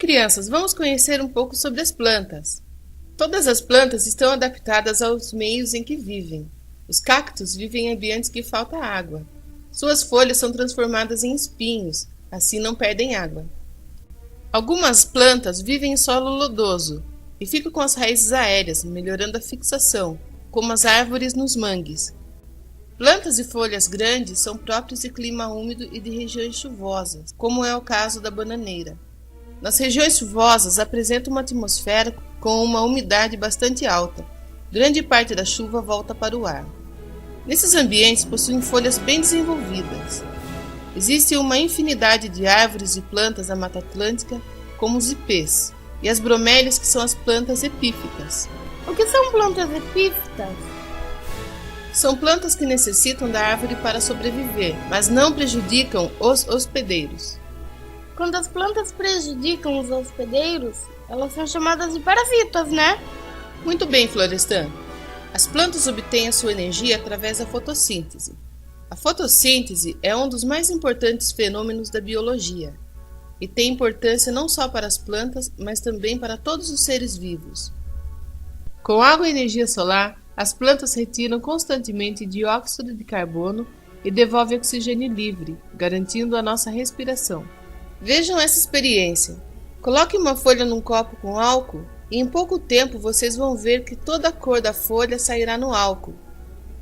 crianças, vamos conhecer um pouco sobre as plantas. Todas as plantas estão adaptadas aos meios em que vivem. Os cactos vivem em ambientes que falta água. Suas folhas são transformadas em espinhos, assim não perdem água. Algumas plantas vivem em solo lodoso e ficam com as raízes aéreas, melhorando a fixação, como as árvores nos mangues. Plantas de folhas grandes são próprias de clima úmido e de regiões chuvosas, como é o caso da bananeira. Nas regiões chuvosas apresenta uma atmosfera com uma umidade bastante alta. Grande parte da chuva volta para o ar. Nesses ambientes possuem folhas bem desenvolvidas. Existe uma infinidade de árvores e plantas da Mata Atlântica, como os ipês, e as bromélias, que são as plantas epífitas. O que são plantas epífitas? São plantas que necessitam da árvore para sobreviver, mas não prejudicam os hospedeiros. Quando as plantas prejudicam os hospedeiros, elas são chamadas de parasitas, né? Muito bem, Florestan. As plantas obtêm a sua energia através da fotossíntese. A fotossíntese é um dos mais importantes fenômenos da biologia e tem importância não só para as plantas, mas também para todos os seres vivos. Com água e energia solar, as plantas retiram constantemente dióxido de carbono e devolvem oxigênio livre, garantindo a nossa respiração. Vejam essa experiência. Coloque uma folha num copo com álcool e em pouco tempo vocês vão ver que toda a cor da folha sairá no álcool.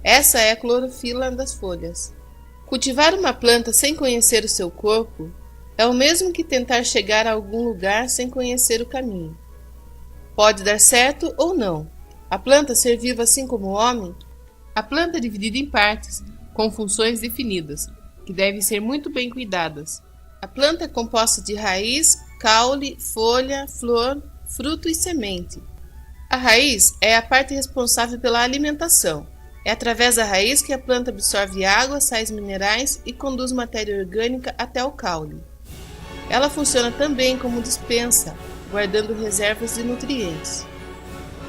Essa é a clorofila das folhas. Cultivar uma planta sem conhecer o seu corpo é o mesmo que tentar chegar a algum lugar sem conhecer o caminho. Pode dar certo ou não. A planta ser viva assim como o homem, a planta é dividida em partes, com funções definidas, que devem ser muito bem cuidadas. A planta é composta de raiz, caule, folha, flor, fruto e semente. A raiz é a parte responsável pela alimentação. É através da raiz que a planta absorve água, sais minerais e conduz matéria orgânica até o caule. Ela funciona também como despensa, guardando reservas de nutrientes.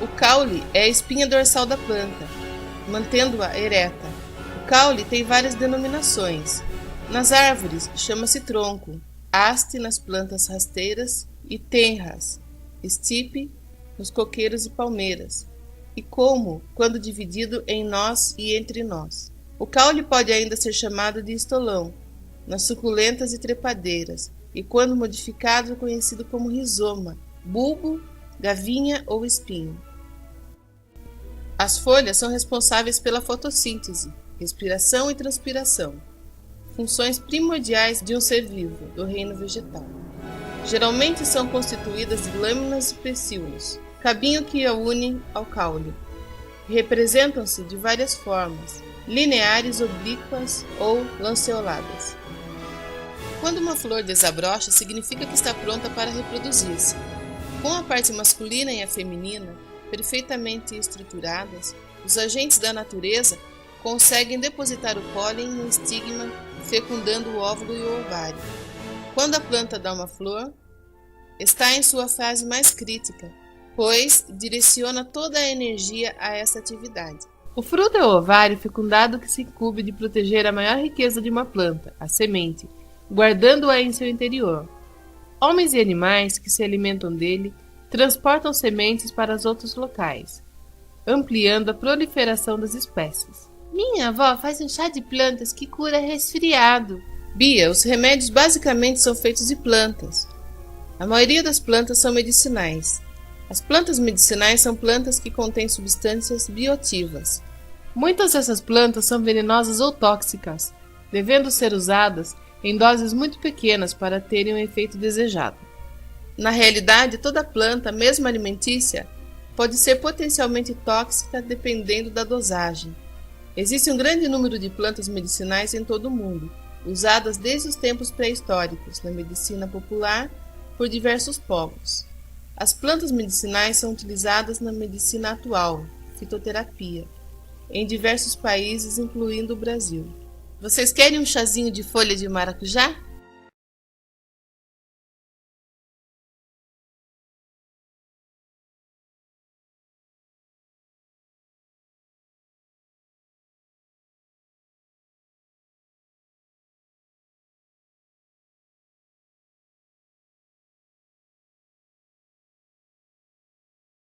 O caule é a espinha dorsal da planta, mantendo-a ereta. O caule tem várias denominações. Nas árvores chama-se tronco, haste nas plantas rasteiras e tenras, estipe nos coqueiros e palmeiras, e como, quando dividido em nós e entre nós. O caule pode ainda ser chamado de estolão, nas suculentas e trepadeiras, e quando modificado conhecido como rizoma, bulbo, gavinha ou espinho. As folhas são responsáveis pela fotossíntese, respiração e transpiração, funções primordiais de um ser vivo do reino vegetal. Geralmente são constituídas de lâminas e pecíolos, cabinho que a une ao caule. Representam-se de várias formas, lineares, oblíquas ou lanceoladas. Quando uma flor desabrocha, significa que está pronta para reproduzir-se. Com a parte masculina e a feminina perfeitamente estruturadas, os agentes da natureza conseguem depositar o pólen no estigma, fecundando o óvulo e o ovário. Quando a planta dá uma flor, está em sua fase mais crítica, pois direciona toda a energia a essa atividade. O fruto é o ovário fecundado que se incumbe de proteger a maior riqueza de uma planta, a semente, guardando-a em seu interior. Homens e animais que se alimentam dele transportam sementes para os outros locais, ampliando a proliferação das espécies. Minha avó faz um chá de plantas que cura resfriado. Bia, os remédios basicamente são feitos de plantas. A maioria das plantas são medicinais. As plantas medicinais são plantas que contêm substâncias bioativas. Muitas dessas plantas são venenosas ou tóxicas, devendo ser usadas em doses muito pequenas para terem o efeito desejado. Na realidade, toda planta, mesmo alimentícia, pode ser potencialmente tóxica dependendo da dosagem. Existe um grande número de plantas medicinais em todo o mundo, usadas desde os tempos pré-históricos na medicina popular por diversos povos. As plantas medicinais são utilizadas na medicina atual, fitoterapia, em diversos países, incluindo o Brasil. Vocês querem um chazinho de folha de maracujá?